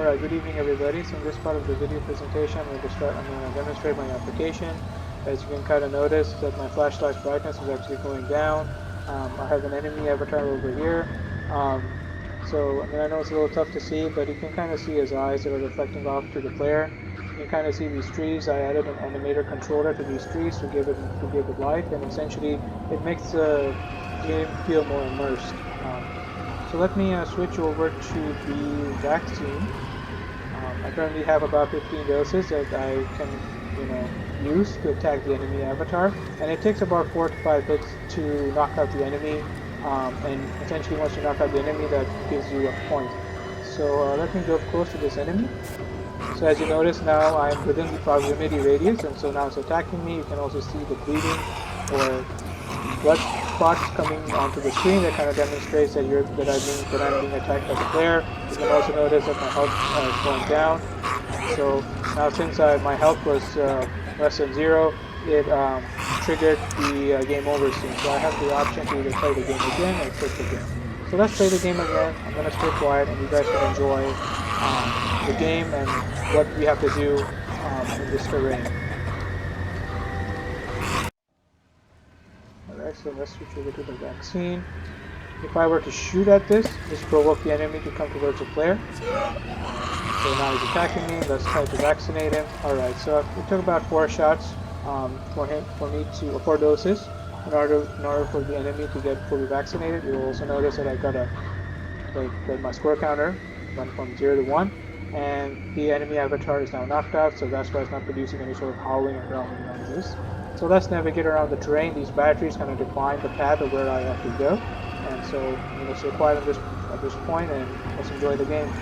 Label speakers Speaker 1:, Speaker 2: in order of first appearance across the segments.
Speaker 1: Alright, good evening everybody. So in this part of the video presentation, I'm going to demonstrate my application. As you can kind of notice that my flashlight's brightness is actually going down. I have an enemy avatar over here. So I know it's a little tough to see, but you can kind of see his eyes that are reflecting off to the player. You can kind of see these trees. I added an animator controller to these trees to give it life, and essentially it makes the game feel more immersed. So let me switch over to the vaccine. I currently have about 15 doses that I can, use to attack the enemy avatar, and it takes about 4 to 5 hits to knock out the enemy. And essentially, once you knock out the enemy, that gives you a point. So let me go close to this enemy. So as you notice now, I'm within the proximity radius, and so now it's attacking me. You can also see the bleeding or blood spots coming onto the screen that kind of demonstrates that I'm being attacked by the player. You can also notice that my health is going down. So now since my health was less than 0, it triggered the game over scene. So I have the option to either play the game again or quit the game. So let's play the game again. I'm going to stay quiet and you guys can enjoy the game and what we have to do in this terrain. Alright, so let's switch over to the vaccine. If I were to shoot at this provoke the enemy to come towards the player. So now he's attacking me. Let's try to vaccinate him. Alright, so it took about 4 shots for me to 4 doses in order for the enemy to get fully vaccinated. You'll also notice that I got my score counter went from 0 to 1, and the enemy avatar is now knocked out, so that's why it's not producing any sort of howling or growling noises. So let's navigate around the terrain. These batteries kind of define the path of where I have to go, and so stay quiet at this point and let's enjoy the game.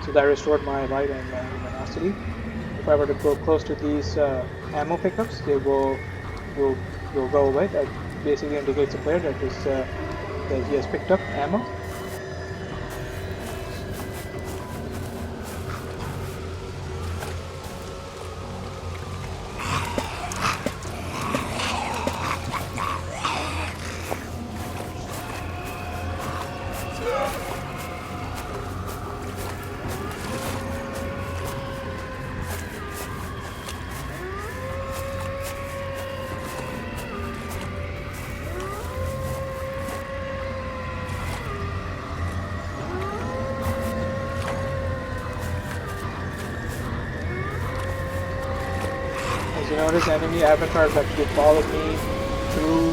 Speaker 1: So that restored my light and luminosity. If I were to go close to these ammo pickups, they will go away. That basically indicates the player that he has picked up ammo. As you notice, enemy avatars actually followed me through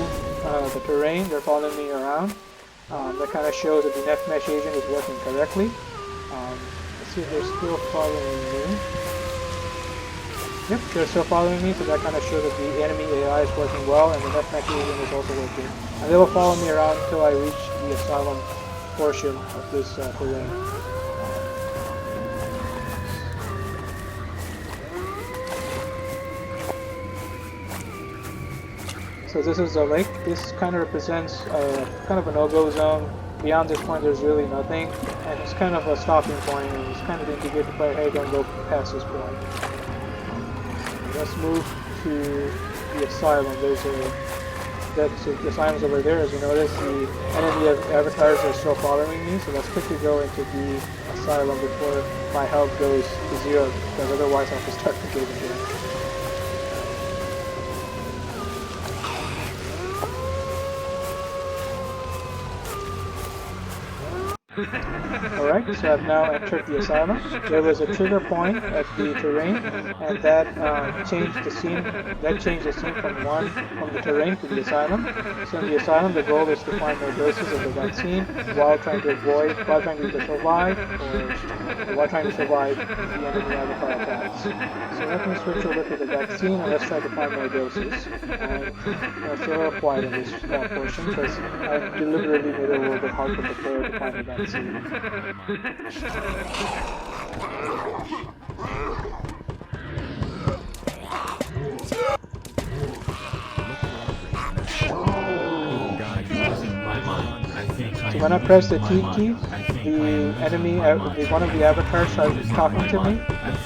Speaker 1: the terrain. They're following me around. That kind of shows that the net mesh agent is working correctly. Let's see if they're still following me. Yep, they're still following me, so that kind of shows that the enemy AI is working well and the net mesh agent is also working. And they will follow me around until I reach the asylum portion of this terrain. So this is a lake. This kind of represents kind of a no-go zone. Beyond this point there's really nothing, and it's kind of a stopping point, and it's kind of to indicate the player, hey, don't go past this point. Let's move to the asylum. So the asylum's over there. As you notice, the enemy avatars are still following me, so let's quickly go into the asylum before my health goes to 0, because otherwise I'll have to start the game again. Alright, so I've now entered the asylum. There was a trigger point at the terrain, and that changed the scene. That changed the scene from the terrain to the asylum. So in the asylum, the goal is to find more doses of the vaccine while trying to either survive or while trying to survive the enemy avatar attacks. So let me switch over to the vaccine and let's try to find more doses. And I'll stay a little quiet in this portion because I deliberately made it a little bit hard for the player to find the vaccine. So when I press the T key, the enemy, one of the avatars starts talking to me.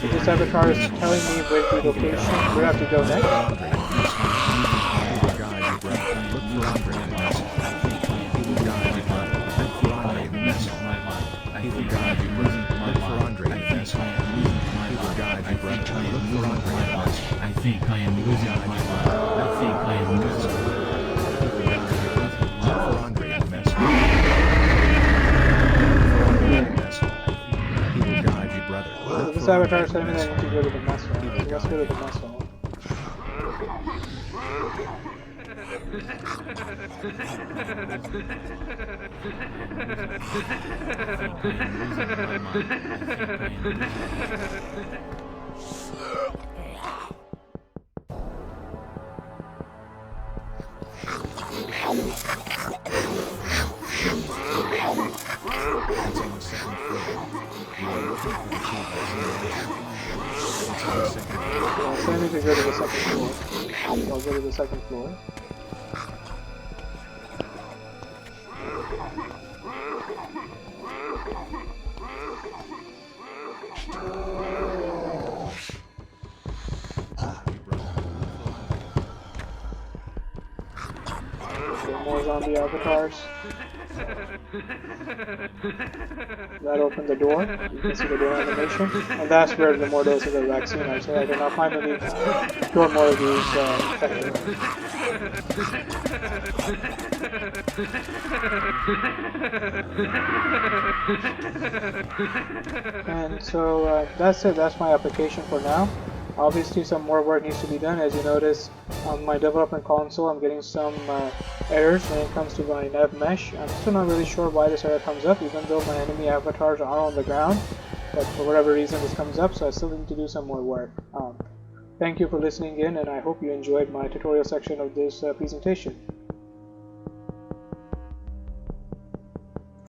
Speaker 1: This avatar is telling me where the location, where I have to go next. this avatar telling me that I need to go to the muscle. So let's go to the muscle. So I need to go to the second floor. I'll go to the second floor. More zombie avatars. That opened the door. You can see the door animation. And that's where the more doses of the vaccine are. So I can now finally cure more of these infected. And so that's it. That's my application for now. Obviously some more work needs to be done. As you notice on my development console, I'm getting some errors when it comes to my nav mesh. I'm still not really sure why this error comes up, even though my enemy avatars are on the ground. But for whatever reason this comes up, so I still need to do some more work. Thank you for listening in, and I hope you enjoyed my tutorial section of this presentation.